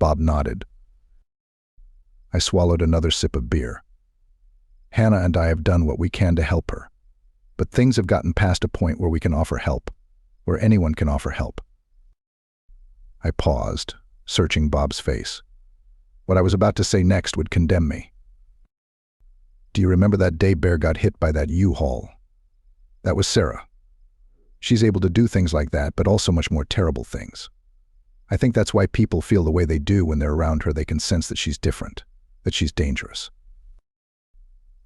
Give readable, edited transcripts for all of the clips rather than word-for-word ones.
Bob nodded. I swallowed another sip of beer. Hannah and I have done what we can to help her. But things have gotten past a point where we can offer help, where anyone can offer help. I paused, searching Bob's face. What I was about to say next would condemn me. Do you remember that day Bear got hit by that U-Haul? That was Sarah. She's able to do things like that, but also much more terrible things. I think that's why people feel the way they do when they're around her. They can sense that she's different, that she's dangerous.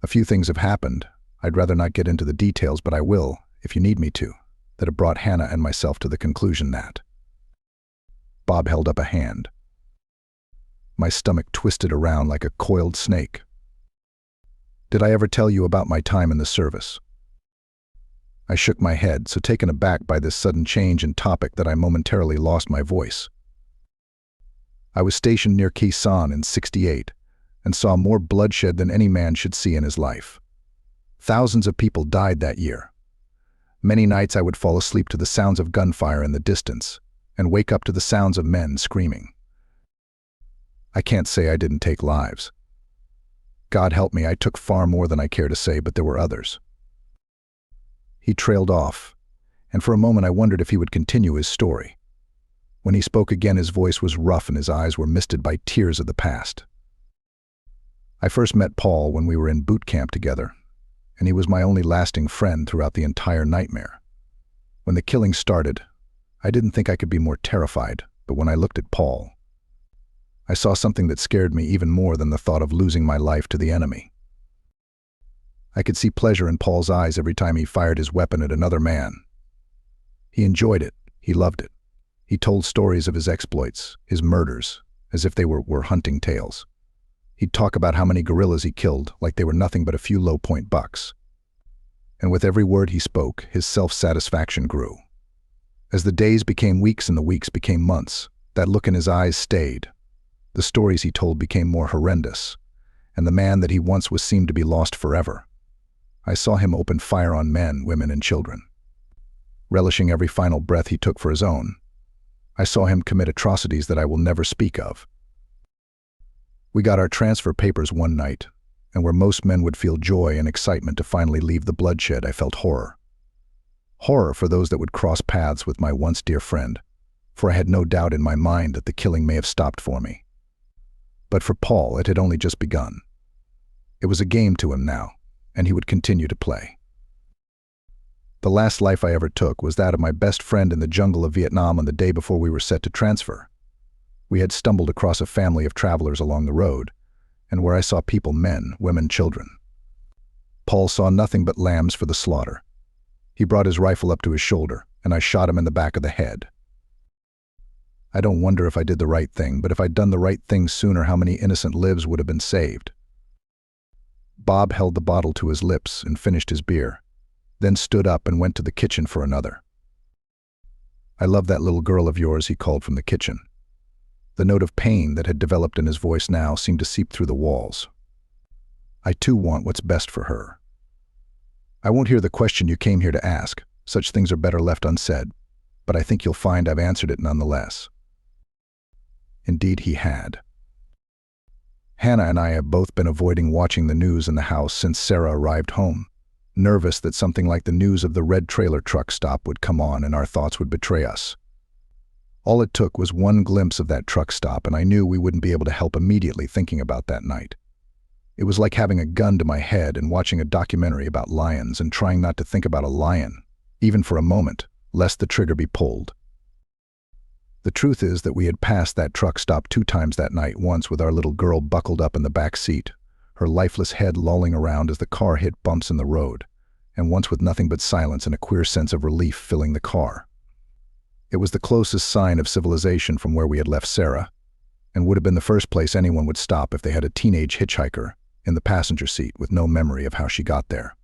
A few things have happened. I'd rather not get into the details, but I will, if you need me to, that have brought Hannah and myself to the conclusion that. Bob held up a hand. My stomach twisted around like a coiled snake. Did I ever tell you about my time in the service? I shook my head, so taken aback by this sudden change in topic that I momentarily lost my voice. I was stationed near Khe Sanh in '68 and saw more bloodshed than any man should see in his life. Thousands of people died that year. Many nights I would fall asleep to the sounds of gunfire in the distance and wake up to the sounds of men screaming. I can't say I didn't take lives. God help me, I took far more than I care to say, but there were others. He trailed off, and for a moment I wondered if he would continue his story. When he spoke again, his voice was rough and his eyes were misted by tears of the past. I first met Paul when we were in boot camp together, and he was my only lasting friend throughout the entire nightmare. When the killing started, I didn't think I could be more terrified, but when I looked at Paul, I saw something that scared me even more than the thought of losing my life to the enemy. I could see pleasure in Paul's eyes every time he fired his weapon at another man. He enjoyed it. He loved it. He told stories of his exploits, his murders, as if they were hunting tales. He'd talk about how many gorillas he killed like they were nothing but a few low-point bucks. And with every word he spoke, his self-satisfaction grew. As the days became weeks and the weeks became months, that look in his eyes stayed. The stories he told became more horrendous, and the man that he once was seemed to be lost forever. I saw him open fire on men, women, and children, relishing every final breath he took for his own. I saw him commit atrocities that I will never speak of. We got our transfer papers one night, and where most men would feel joy and excitement to finally leave the bloodshed, I felt horror. Horror for those that would cross paths with my once dear friend, for I had no doubt in my mind that the killing may have stopped for me. But for Paul, it had only just begun. It was a game to him now, and he would continue to play. The last life I ever took was that of my best friend in the jungle of Vietnam on the day before we were set to transfer. We had stumbled across a family of travelers along the road, and where I saw people, men, women, children. Paul saw nothing but lambs for the slaughter. He brought his rifle up to his shoulder, and I shot him in the back of the head. I don't wonder if I did the right thing, but if I'd done the right thing sooner, how many innocent lives would have been saved? Bob held the bottle to his lips and finished his beer, then stood up and went to the kitchen for another. "I love that little girl of yours," he called from the kitchen. The note of pain that had developed in his voice now seemed to seep through the walls. "I too want what's best for her. I won't hear the question you came here to ask. Such things are better left unsaid, but I think you'll find I've answered it nonetheless." Indeed he had. Hannah and I have both been avoiding watching the news in the house since Sarah arrived home, nervous that something like the news of the red trailer truck stop would come on and our thoughts would betray us. All it took was one glimpse of that truck stop, and I knew we wouldn't be able to help immediately thinking about that night. It was like having a gun to my head and watching a documentary about lions and trying not to think about a lion, even for a moment, lest the trigger be pulled. The truth is that we had passed that truck stop 2 times that night, once with our little girl buckled up in the back seat, her lifeless head lolling around as the car hit bumps in the road, and once with nothing but silence and a queer sense of relief filling the car. It was the closest sign of civilization from where we had left Sarah, and would have been the first place anyone would stop if they had a teenage hitchhiker in the passenger seat with no memory of how she got there.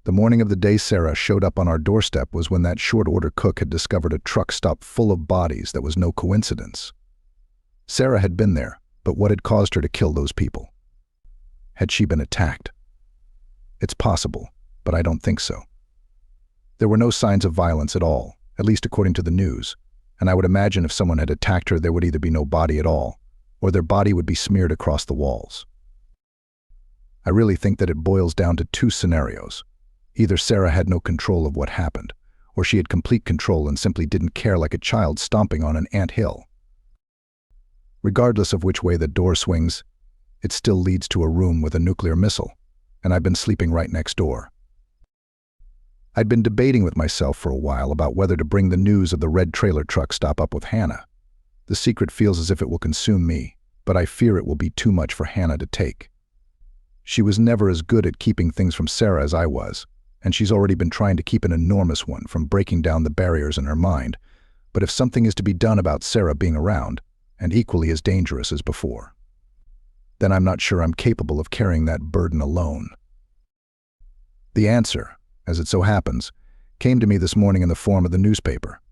The morning of the day Sarah showed up on our doorstep was when that short-order cook had discovered a truck stop full of bodies that was no coincidence. Sarah had been there, but what had caused her to kill those people? Had she been attacked? It's possible, but I don't think so. There were no signs of violence at all, at least according to the news, and I would imagine if someone had attacked her, there would either be no body at all, or their body would be smeared across the walls. I really think that it boils down to two scenarios. Either Sarah had no control of what happened, or she had complete control and simply didn't care, like a child stomping on an anthill. Regardless of which way the door swings, it still leads to a room with a nuclear missile, and I've been sleeping right next door. I'd been debating with myself for a while about whether to bring the news of the red trailer truck stop up with Hannah. The secret feels as if it will consume me, but I fear it will be too much for Hannah to take. She was never as good at keeping things from Sarah as I was, and she's already been trying to keep an enormous one from breaking down the barriers in her mind. But if something is to be done about Sarah being around, and equally as dangerous as before, then I'm not sure I'm capable of carrying that burden alone. The answer, as it so happens, came to me this morning in the form of the newspaper.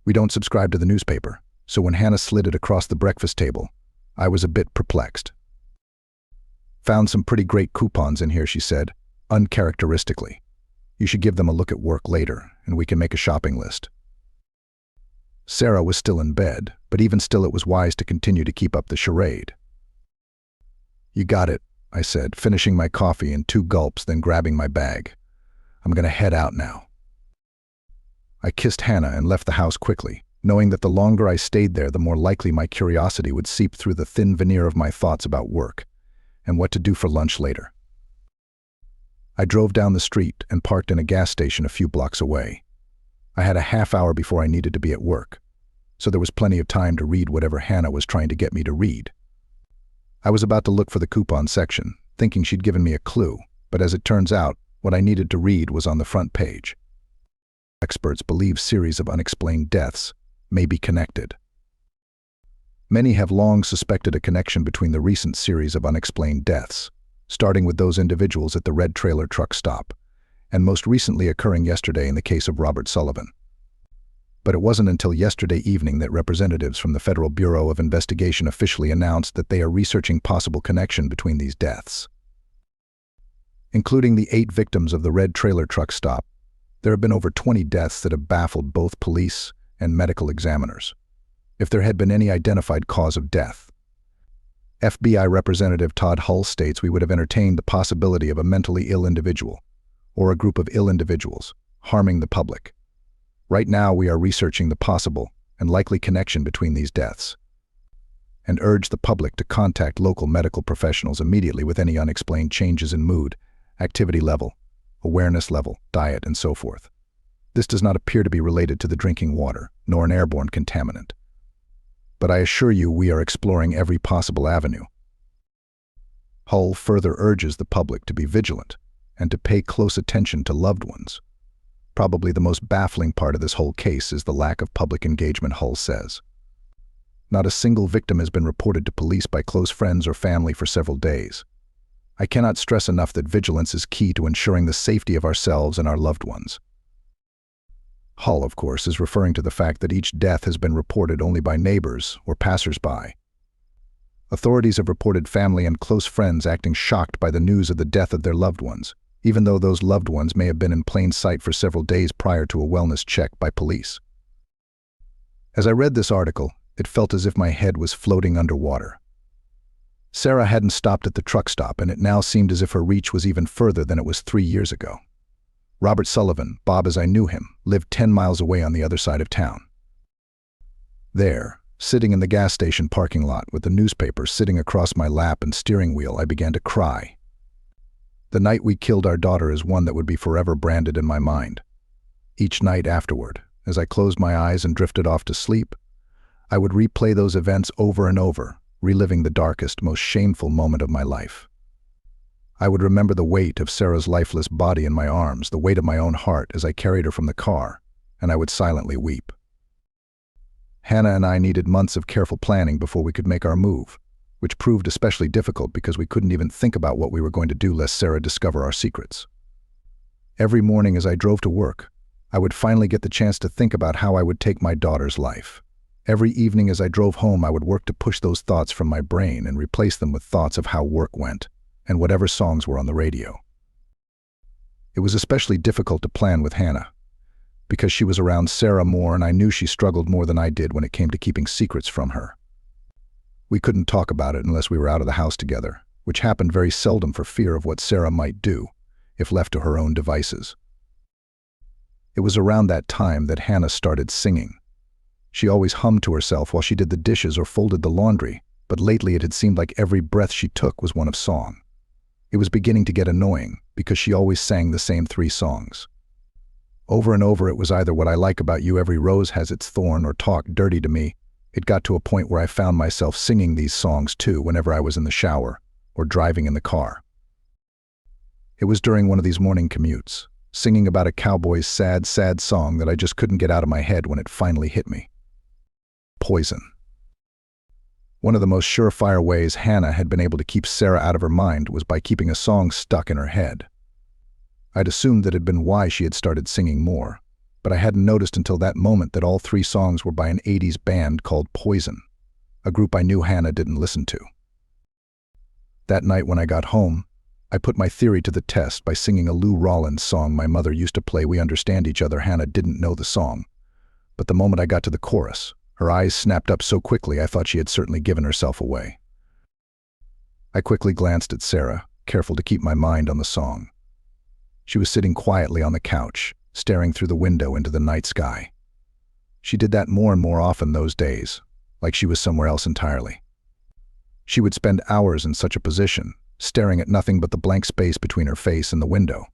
We don't subscribe to the newspaper, so when Hannah slid it across the breakfast table, I was a bit perplexed. "Found some pretty great coupons in here," she said, uncharacteristically. "You should give them a look at work later, and we can make a shopping list." Sarah was still in bed, but even still it was wise to continue to keep up the charade. "You got it," I said, finishing my coffee in 2 gulps, then grabbing my bag. "I'm gonna head out now." I kissed Hannah and left the house quickly, knowing that the longer I stayed there, the more likely my curiosity would seep through the thin veneer of my thoughts about work and what to do for lunch later. I drove down the street and parked in a gas station a few blocks away. I had a half hour before I needed to be at work, so there was plenty of time to read whatever Hannah was trying to get me to read. I was about to look for the coupon section, thinking she'd given me a clue, but as it turns out, what I needed to read was on the front page. Experts believe series of unexplained deaths may be connected. Many have long suspected a connection between the recent series of unexplained deaths, starting with those individuals at the red trailer truck stop, and most recently occurring yesterday in the case of Robert Sullivan. But it wasn't until yesterday evening that representatives from the Federal Bureau of Investigation officially announced that they are researching possible connection between these deaths. Including the 8 victims of the red trailer truck stop, there have been over 20 deaths that have baffled both police and medical examiners. If there had been any identified cause of death, FBI Representative Todd Hull states we would have entertained the possibility of a mentally ill individual, or a group of ill individuals, harming the public. Right now we are researching the possible and likely connection between these deaths, and urge the public to contact local medical professionals immediately with any unexplained changes in mood, activity level, awareness level, diet, and so forth. This does not appear to be related to the drinking water, nor an airborne contaminant. But I assure you we are exploring every possible avenue. Hull further urges the public to be vigilant and to pay close attention to loved ones. Probably the most baffling part of this whole case is the lack of public engagement, Hull says. Not a single victim has been reported to police by close friends or family for several days. I cannot stress enough that vigilance is key to ensuring the safety of ourselves and our loved ones. Hull, of course, is referring to the fact that each death has been reported only by neighbors or passers-by. Authorities have reported family and close friends acting shocked by the news of the death of their loved ones, even though those loved ones may have been in plain sight for several days prior to a wellness check by police. As I read this article, it felt as if my head was floating underwater. Sarah hadn't stopped at the truck stop, and it now seemed as if her reach was even further than it was 3 years ago. Robert Sullivan, Bob as I knew him, lived 10 miles away on the other side of town. There, sitting in the gas station parking lot with the newspaper sitting across my lap and steering wheel, I began to cry. The night we killed our daughter is one that would be forever branded in my mind. Each night afterward, as I closed my eyes and drifted off to sleep, I would replay those events over and over, reliving the darkest, most shameful moment of my life. I would remember the weight of Sarah's lifeless body in my arms, the weight of my own heart as I carried her from the car, and I would silently weep. Hannah and I needed months of careful planning before we could make our move, which proved especially difficult because we couldn't even think about what we were going to do lest Sarah discover our secrets. Every morning as I drove to work, I would finally get the chance to think about how I would take my daughter's life. Every evening as I drove home, I would work to push those thoughts from my brain and replace them with thoughts of how work went and whatever songs were on the radio. It was especially difficult to plan with Hannah. because she was around Sarah more and I knew she struggled more than I did when it came to keeping secrets from her. We couldn't talk about it unless we were out of the house together, which happened very seldom for fear of what Sarah might do if left to her own devices. It was around that time that Hannah started singing. She always hummed to herself while she did the dishes or folded the laundry, but lately it had seemed like every breath she took was one of song. It was beginning to get annoying because she always sang the same 3 songs. Over and over it was either What I Like About You, Every Rose Has Its Thorn, or Talk Dirty to Me. It got to a point where I found myself singing these songs too whenever I was in the shower or driving in the car. It was during one of these morning commutes, singing about a cowboy's sad, sad song that I just couldn't get out of my head when it finally hit me. Poison. One of the most surefire ways Hannah had been able to keep Sarah out of her mind was by keeping a song stuck in her head. I'd assumed that had been why she had started singing more, but I hadn't noticed until that moment that all 3 songs were by an 80s band called Poison, a group I knew Hannah didn't listen to. That night when I got home, I put my theory to the test by singing a Lou Rawlins song my mother used to play. We Understand Each Other. Hannah didn't know the song, but the moment I got to the chorus, her eyes snapped up so quickly I thought she had certainly given herself away. I quickly glanced at Sarah, careful to keep my mind on the song. She was sitting quietly on the couch, staring through the window into the night sky. She did that more and more often those days, like she was somewhere else entirely. She would spend hours in such a position, staring at nothing but the blank space between her face and the window.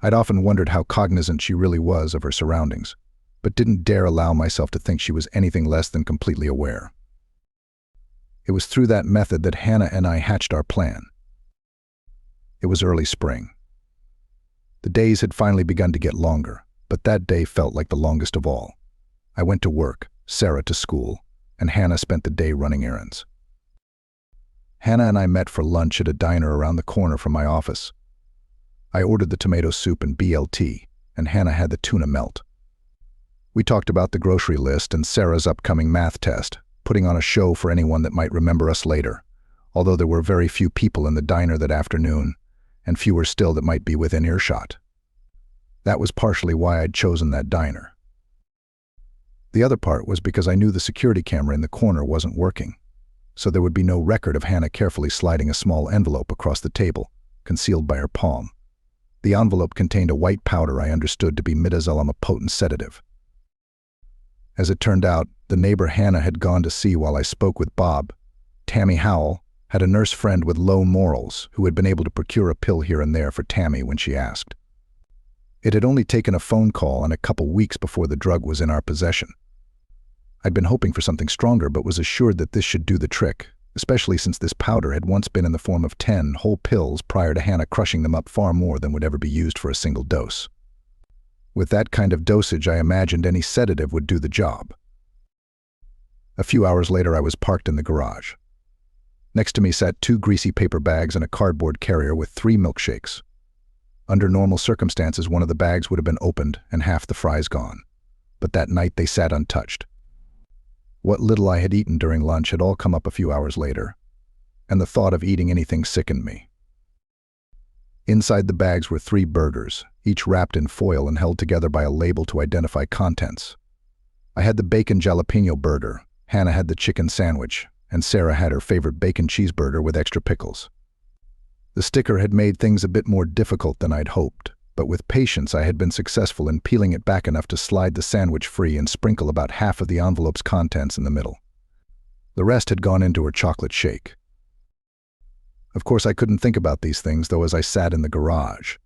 I'd often wondered how cognizant she really was of her surroundings, but didn't dare allow myself to think she was anything less than completely aware. It was through that method that Hannah and I hatched our plan. It was early spring. The days had finally begun to get longer, but that day felt like the longest of all. I went to work, Sarah to school, and Hannah spent the day running errands. Hannah and I met for lunch at a diner around the corner from my office. I ordered the tomato soup and BLT, and Hannah had the tuna melt. We talked about the grocery list and Sarah's upcoming math test, putting on a show for anyone that might remember us later, although there were very few people in the diner that afternoon, and fewer still that might be within earshot. That was partially why I'd chosen that diner. The other part was because I knew the security camera in the corner wasn't working, so there would be no record of Hannah carefully sliding a small envelope across the table, concealed by her palm. The envelope contained a white powder I understood to be midazolam, a potent sedative. As it turned out, the neighbor Hannah had gone to see while I spoke with Bob, Tammy Howell, had a nurse friend with low morals who had been able to procure a pill here and there for Tammy when she asked. It had only taken a phone call and a couple weeks before the drug was in our possession. I'd been hoping for something stronger but was assured that this should do the trick, especially since this powder had once been in the form of 10 whole pills prior to Hannah crushing them up far more than would ever be used for a single dose. With that kind of dosage, I imagined any sedative would do the job. A few hours later, I was parked in the garage. Next to me sat 2 greasy paper bags and a cardboard carrier with 3 milkshakes. Under normal circumstances, one of the bags would have been opened and half the fries gone, but that night they sat untouched. What little I had eaten during lunch had all come up a few hours later, and the thought of eating anything sickened me. Inside the bags were 3 burgers, each wrapped in foil and held together by a label to identify contents. I had the bacon jalapeno burger, Hannah had the chicken sandwich, and Sarah had her favorite bacon cheeseburger with extra pickles. The sticker had made things a bit more difficult than I'd hoped, but with patience I had been successful in peeling it back enough to slide the sandwich free and sprinkle about half of the envelope's contents in the middle. The rest had gone into her chocolate shake. Of course, I couldn't think about these things, though, as I sat in the garage,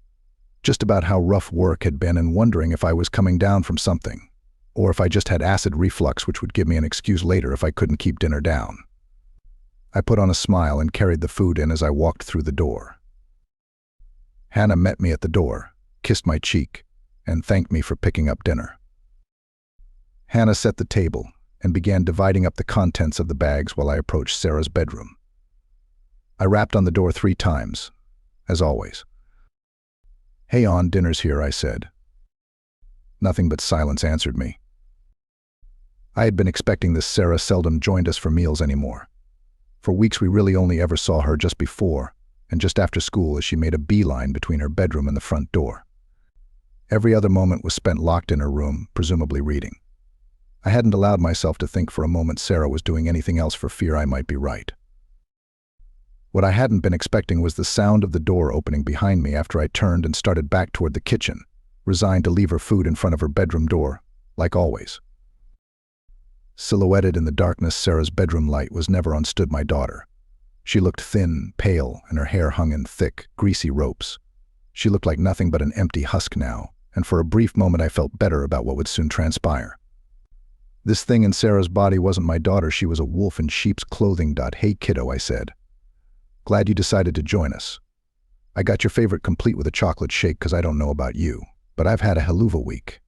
just about how rough work had been and wondering if I was coming down from something, or if I just had acid reflux, which would give me an excuse later if I couldn't keep dinner down. I put on a smile and carried the food in as I walked through the door. Hannah met me at the door, kissed my cheek, and thanked me for picking up dinner. Hannah set the table and began dividing up the contents of the bags while I approached Sarah's bedroom. I rapped on the door 3 times, as always. "Hey, dinner's here," I said. Nothing but silence answered me. I had been expecting this. Sarah seldom joined us for meals anymore. For weeks we really only ever saw her just before and just after school as she made a beeline between her bedroom and the front door. Every other moment was spent locked in her room, presumably reading. I hadn't allowed myself to think for a moment Sarah was doing anything else for fear I might be right. What I hadn't been expecting was the sound of the door opening behind me after I turned and started back toward the kitchen, resigned to leave her food in front of her bedroom door, like always. Silhouetted in the darkness, Sarah's bedroom light was never unstood my daughter. She looked thin, pale, and her hair hung in thick, greasy ropes. She looked like nothing but an empty husk now, and for a brief moment I felt better about what would soon transpire. This thing in Sarah's body wasn't my daughter, she was a wolf in sheep's clothing. "Hey kiddo," I said. "Glad you decided to join us. I got your favorite complete with a chocolate shake because I don't know about you, but I've had a helluva week."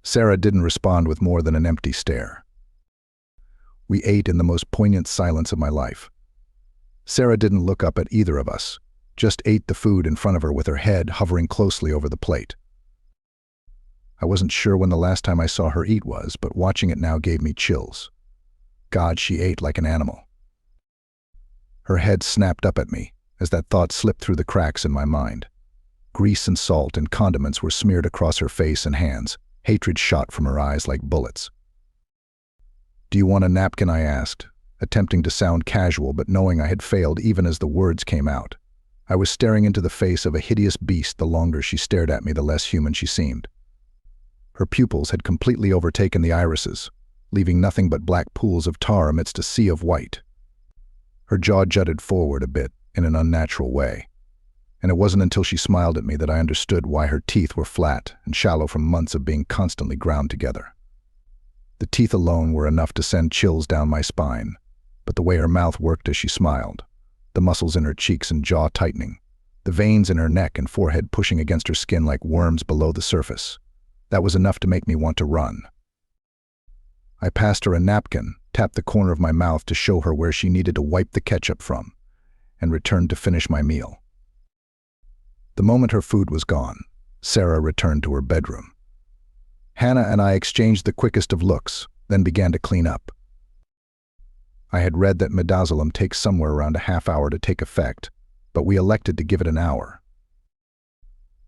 Sarah didn't respond with more than an empty stare. We ate in the most poignant silence of my life. Sarah didn't look up at either of us, just ate the food in front of her with her head hovering closely over the plate. I wasn't sure when the last time I saw her eat was, but watching it now gave me chills. God, she ate like an animal. Her head snapped up at me as that thought slipped through the cracks in my mind. Grease and salt and condiments were smeared across her face and hands. Hatred shot from her eyes like bullets. "Do you want a napkin?" I asked, attempting to sound casual but knowing I had failed even as the words came out. I was staring into the face of a hideous beast. The longer she stared at me, the less human she seemed. Her pupils had completely overtaken the irises, leaving nothing but black pools of tar amidst a sea of white. Her jaw jutted forward a bit in an unnatural way, and it wasn't until she smiled at me that I understood why her teeth were flat and shallow from months of being constantly ground together. The teeth alone were enough to send chills down my spine, but the way her mouth worked as she smiled, the muscles in her cheeks and jaw tightening, the veins in her neck and forehead pushing against her skin like worms below the surface, that was enough to make me want to run. I passed her a napkin, tapped the corner of my mouth to show her where she needed to wipe the ketchup from, and returned to finish my meal. The moment her food was gone, Sarah returned to her bedroom. Hannah and I exchanged the quickest of looks, then began to clean up. I had read that midazolam takes somewhere around a half hour to take effect, but we elected to give it an hour.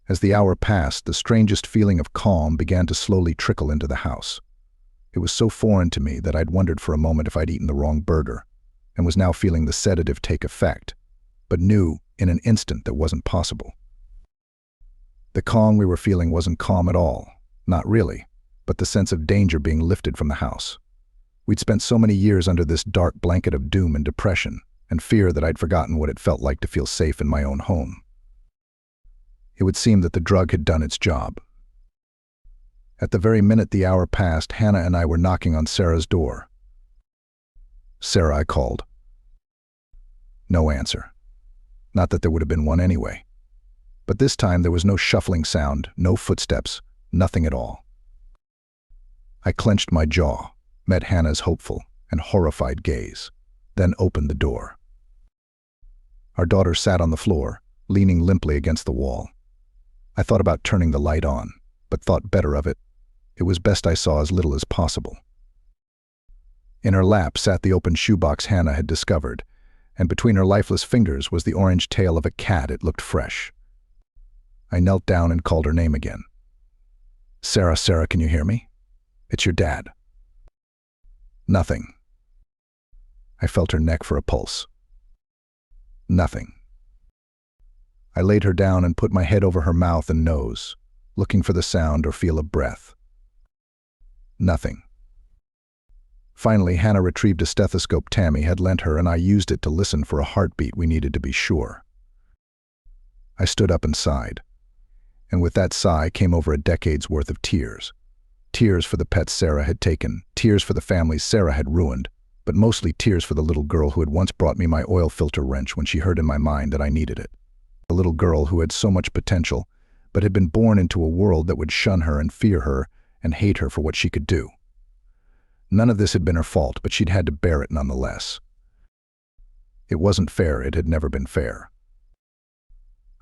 As the hour passed, the strangest feeling of calm began to slowly trickle into the house. It was so foreign to me that I'd wondered for a moment if I'd eaten the wrong burger, and was now feeling the sedative take effect, but knew in an instant that wasn't possible. The calm we were feeling wasn't calm at all, not really, but the sense of danger being lifted from the house. We'd spent so many years under this dark blanket of doom and depression and fear that I'd forgotten what it felt like to feel safe in my own home. It would seem that the drug had done its job. At the very minute the hour passed, Hannah and I were knocking on Sarah's door. "Sarah," I called. No answer. Not that there would have been one anyway. But this time there was no shuffling sound, no footsteps, nothing at all. I clenched my jaw, met Hannah's hopeful and horrified gaze, then opened the door. Our daughter sat on the floor, leaning limply against the wall. I thought about turning the light on, but thought better of it. It was best I saw as little as possible. In her lap sat the open shoebox Hannah had discovered, and between her lifeless fingers was the orange tail of a cat. It looked fresh. I knelt down and called her name again. "Sarah, Sarah, can you hear me? It's your dad." Nothing. I felt her neck for a pulse. Nothing. I laid her down and put my head over her mouth and nose, looking for the sound or feel of breath. Nothing. Finally, Hannah retrieved a stethoscope Tammy had lent her, and I used it to listen for a heartbeat. We needed to be sure. I stood up and sighed. And with that sigh came over a decade's worth of tears. Tears for the pets Sarah had taken, tears for the families Sarah had ruined, but mostly tears for the little girl who had once brought me my oil filter wrench when she heard in my mind that I needed it. The little girl who had so much potential, but had been born into a world that would shun her and fear her and hate her for what she could do. None of this had been her fault, but she'd had to bear it nonetheless. It wasn't fair. It had never been fair.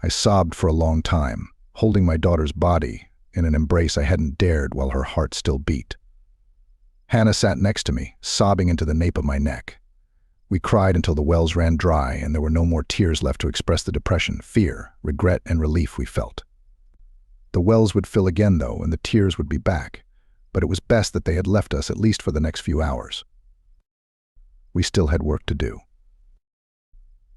I sobbed for a long time, holding my daughter's body in an embrace I hadn't dared while her heart still beat. Hannah sat next to me, sobbing into the nape of my neck. We cried until the wells ran dry and there were no more tears left to express the depression, fear, regret, and relief we felt. The wells would fill again, though, and the tears would be back, but it was best that they had left us at least for the next few hours. We still had work to do.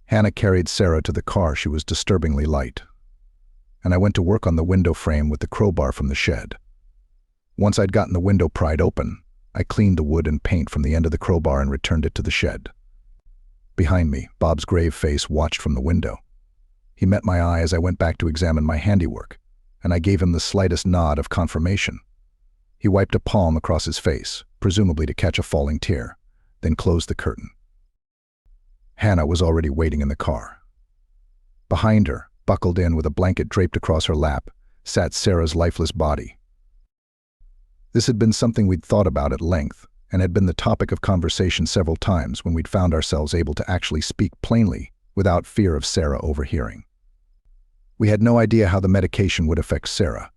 Hannah carried Sarah to the car. She was disturbingly light, and I went to work on the window frame with the crowbar from the shed. Once I'd gotten the window pried open, I cleaned the wood and paint from the end of the crowbar and returned it to the shed. Behind me, Bob's grave face watched from the window. He met my eye as I went back to examine my handiwork, and I gave him the slightest nod of confirmation. He wiped a palm across his face, presumably to catch a falling tear, then closed the curtain. Hannah was already waiting in the car. Behind her, buckled in with a blanket draped across her lap, sat Sarah's lifeless body. This had been something we'd thought about at length, and had been the topic of conversation several times when we'd found ourselves able to actually speak plainly without fear of Sarah overhearing. We had no idea how the medication would affect Sarah,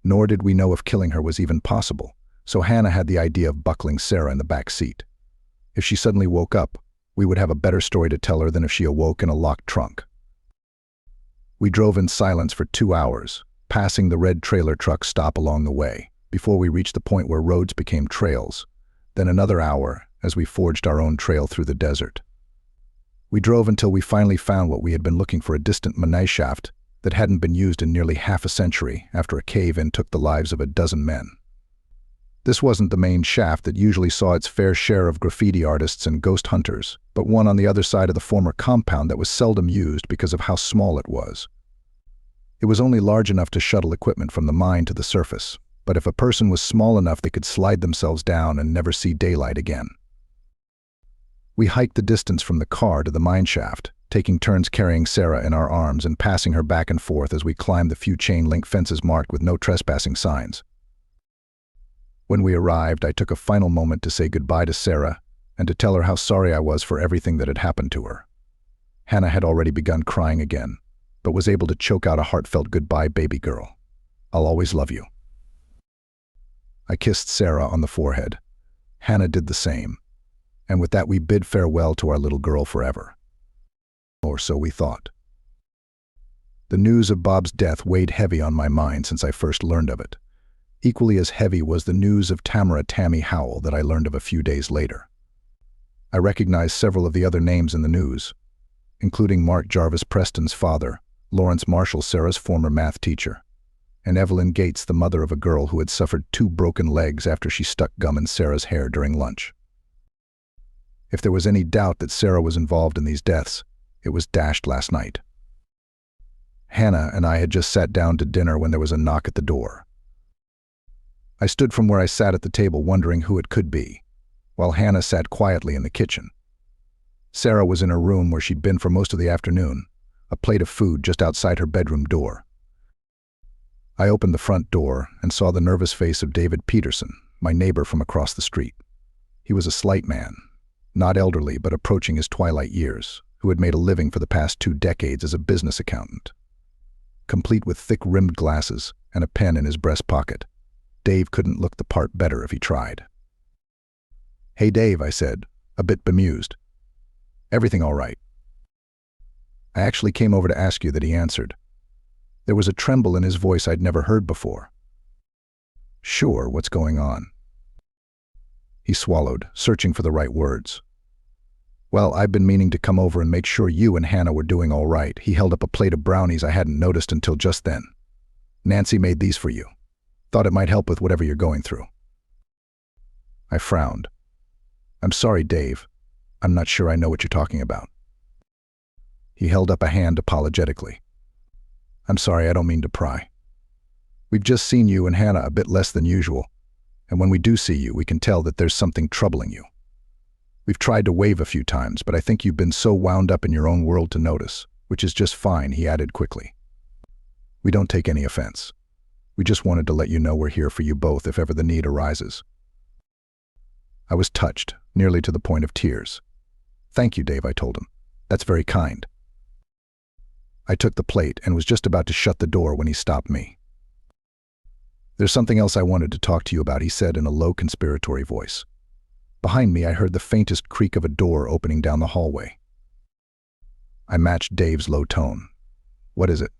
nor did we know if killing her was even possible, so Hannah had the idea of buckling Sarah in the back seat. If she suddenly woke up, we would have a better story to tell her than if she awoke in a locked trunk. We drove in silence for 2 hours, passing the red trailer truck stop along the way, before we reached the point where roads became trails, then another hour as we forged our own trail through the desert. We drove until we finally found what we had been looking for, a distant mine shaft that hadn't been used in nearly half a century after a cave-in took the lives of a dozen men. This wasn't the main shaft that usually saw its fair share of graffiti artists and ghost hunters, but one on the other side of the former compound that was seldom used because of how small it was. It was only large enough to shuttle equipment from the mine to the surface, but if a person was small enough they could slide themselves down and never see daylight again. We hiked the distance from the car to the mine shaft, taking turns carrying Sarah in our arms and passing her back and forth as we climbed the few chain-link fences marked with no trespassing signs. When we arrived, I took a final moment to say goodbye to Sarah and to tell her how sorry I was for everything that had happened to her. Hannah had already begun crying again, but was able to choke out a heartfelt goodbye, baby girl. I'll always love you. I kissed Sarah on the forehead. Hannah did the same, and with that we bid farewell to our little girl forever. Or so we thought. The news of Bob's death weighed heavy on my mind since I first learned of it. Equally as heavy was the news of Tammy Howell that I learned of a few days later. I recognized several of the other names in the news, including Mark Jarvis Preston's father, Lawrence Marshall, Sarah's former math teacher, and Evelyn Gates, the mother of a girl who had suffered 2 broken legs after she stuck gum in Sarah's hair during lunch. If there was any doubt that Sarah was involved in these deaths, it was dashed last night. Hannah and I had just sat down to dinner when there was a knock at the door. I stood from where I sat at the table wondering who it could be, while Hannah sat quietly in the kitchen. Sarah was in her room where she'd been for most of the afternoon, a plate of food just outside her bedroom door. I opened the front door and saw the nervous face of David Peterson, my neighbor from across the street. He was a slight man, not elderly but approaching his twilight years, who had made a living for the past 2 decades as a business accountant. Complete with thick-rimmed glasses and a pen in his breast pocket, Dave couldn't look the part better if he tried. "Hey Dave," I said, a bit bemused. "Everything all right?" "I actually came over to ask you," that he answered. There was a tremble in his voice I'd never heard before. "Sure, what's going on?" He swallowed, searching for the right words. "Well, I've been meaning to come over and make sure you and Hannah were doing all right." He held up a plate of brownies I hadn't noticed until just then. "Nancy made these for you. Thought it might help with whatever you're going through." I frowned. "I'm sorry, Dave. I'm not sure I know what you're talking about." He held up a hand apologetically. "I'm sorry, I don't mean to pry. We've just seen you and Hannah a bit less than usual, and when we do see you, we can tell that there's something troubling you. We've tried to wave a few times, but I think you've been so wound up in your own world to notice, which is just fine," he added quickly. "We don't take any offense. We just wanted to let you know we're here for you both if ever the need arises." I was touched, nearly to the point of tears. "Thank you, Dave," I told him. "That's very kind." I took the plate and was just about to shut the door when he stopped me. "There's something else I wanted to talk to you about," he said in a low, conspiratory voice. Behind me, I heard the faintest creak of a door opening down the hallway. I matched Dave's low tone. "What is it?"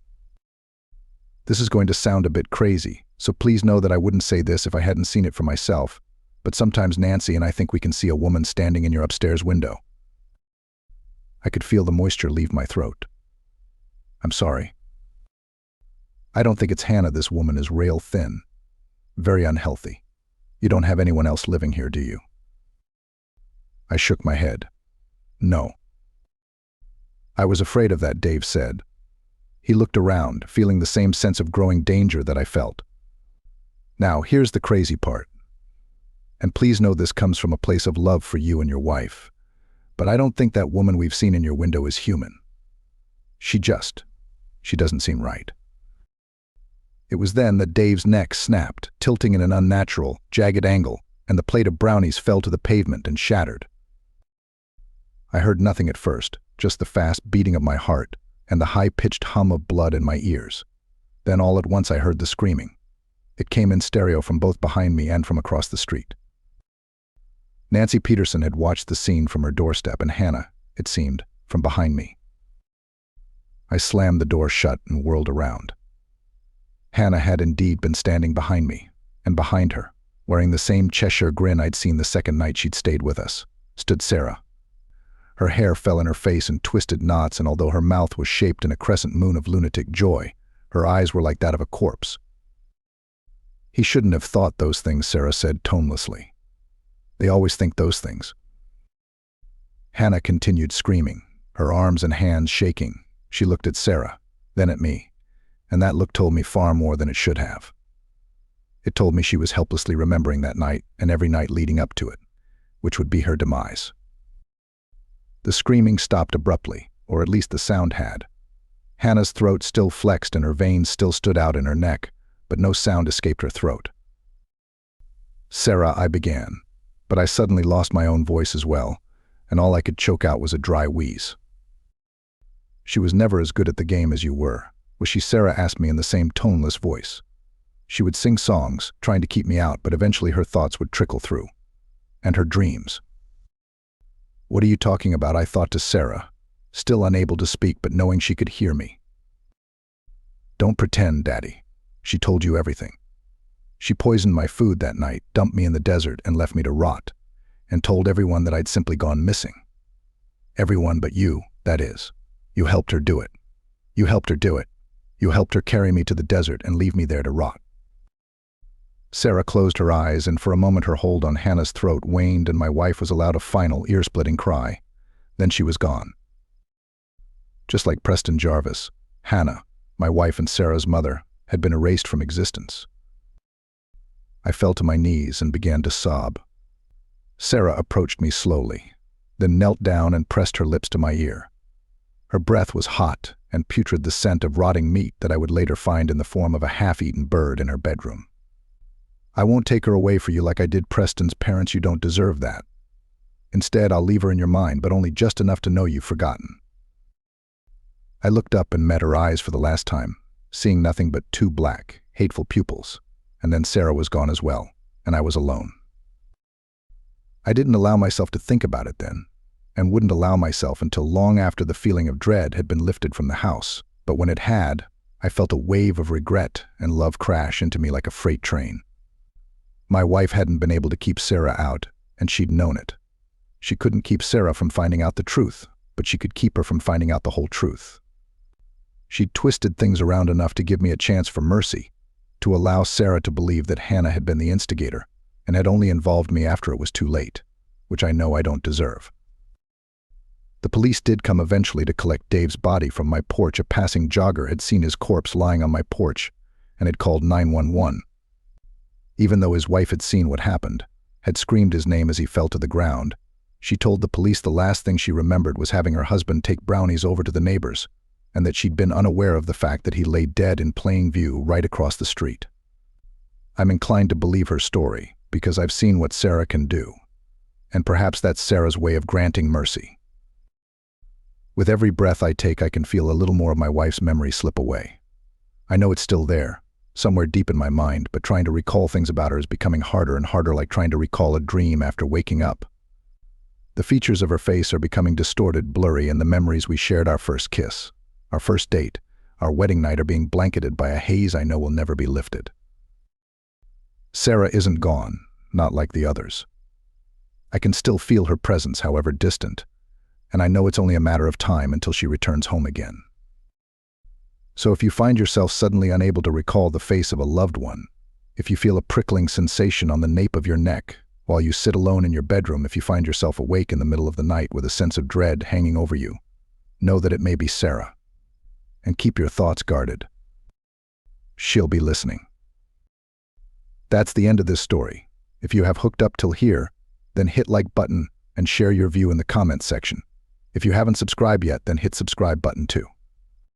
This is going to sound a bit crazy, so please know that I wouldn't say this if I hadn't seen it for myself, but sometimes Nancy and I think we can see a woman standing in your upstairs window. I could feel the moisture leave my throat. I'm sorry. I don't think it's Hannah. This woman is rail thin. Very unhealthy. You don't have anyone else living here, do you? I shook my head. No. I was afraid of that, Dave said. He looked around, feeling the same sense of growing danger that I felt. Now, here's the crazy part. And please know this comes from a place of love for you and your wife. But I don't think that woman we've seen in your window is human. She doesn't seem right. It was then that Dave's neck snapped, tilting in an unnatural, jagged angle, and the plate of brownies fell to the pavement and shattered. I heard nothing at first, just the fast beating of my heart and the high-pitched hum of blood in my ears. Then all at once I heard the screaming. It came in stereo from both behind me and from across the street. Nancy Peterson had watched the scene from her doorstep, and Hannah, it seemed, from behind me. I slammed the door shut and whirled around. Hannah had indeed been standing behind me, and behind her, wearing the same Cheshire grin I'd seen the second night she'd stayed with us, stood Sarah. Her hair fell in her face in twisted knots, and although her mouth was shaped in a crescent moon of lunatic joy, her eyes were like that of a corpse. He shouldn't have thought those things, Sarah said tonelessly. They always think those things. Hannah continued screaming, her arms and hands shaking. She looked at Sarah, then at me, and that look told me far more than it should have. It told me she was helplessly remembering that night and every night leading up to it, which would be her demise. The screaming stopped abruptly, or at least the sound had. Hannah's throat still flexed and her veins still stood out in her neck, but no sound escaped her throat. Sarah, I began, but I suddenly lost my own voice as well, and all I could choke out was a dry wheeze. She was never as good at the game as you were, was she? Sarah asked me in the same toneless voice. She would sing songs, trying to keep me out, but eventually her thoughts would trickle through. And her dreams. What are you talking about? I thought to Sarah, still unable to speak but knowing she could hear me. Don't pretend, Daddy. She told you everything. She poisoned my food that night, dumped me in the desert and left me to rot, and told everyone that I'd simply gone missing. Everyone but you, that is. You helped her do it. You helped her do it. You helped her carry me to the desert and leave me there to rot. Sarah closed her eyes, and for a moment her hold on Hannah's throat waned and my wife was allowed a final, ear-splitting cry. Then she was gone. Just like Preston Jarvis, Hannah, my wife and Sarah's mother, had been erased from existence. I fell to my knees and began to sob. Sarah approached me slowly, then knelt down and pressed her lips to my ear. Her breath was hot and putrid, the scent of rotting meat that I would later find in the form of a half-eaten bird in her bedroom. I won't take her away for you like I did Preston's parents. You don't deserve that. Instead, I'll leave her in your mind, but only just enough to know you've forgotten. I looked up and met her eyes for the last time, seeing nothing but two black, hateful pupils, and then Sarah was gone as well, and I was alone. I didn't allow myself to think about it then, and wouldn't allow myself until long after the feeling of dread had been lifted from the house, but when it had, I felt a wave of regret and love crash into me like a freight train. My wife hadn't been able to keep Sarah out, and she'd known it. She couldn't keep Sarah from finding out the truth, but she could keep her from finding out the whole truth. She'd twisted things around enough to give me a chance for mercy, to allow Sarah to believe that Hannah had been the instigator and had only involved me after it was too late, which I know I don't deserve. The police did come eventually to collect Dave's body from my porch. A passing jogger had seen his corpse lying on my porch and had called 911. Even though his wife had seen what happened, had screamed his name as he fell to the ground, she told the police the last thing she remembered was having her husband take brownies over to the neighbors, and that she'd been unaware of the fact that he lay dead in plain view right across the street. I'm inclined to believe her story, because I've seen what Sarah can do, and perhaps that's Sarah's way of granting mercy. With every breath I take, I can feel a little more of my wife's memory slip away. I know it's still there, somewhere deep in my mind, but trying to recall things about her is becoming harder and harder, like trying to recall a dream after waking up. The features of her face are becoming distorted, blurry, and the memories we shared, our first kiss, our first date, our wedding night, are being blanketed by a haze I know will never be lifted. Sarah isn't gone, not like the others. I can still feel her presence, however distant, and I know it's only a matter of time until she returns home again. So if you find yourself suddenly unable to recall the face of a loved one, if you feel a prickling sensation on the nape of your neck while you sit alone in your bedroom, if you find yourself awake in the middle of the night with a sense of dread hanging over you, know that it may be Sarah, and keep your thoughts guarded. She'll be listening. That's the end of this story. If you have hooked up till here, then hit like button and share your view in the comments section. If you haven't subscribed yet, then hit subscribe button too.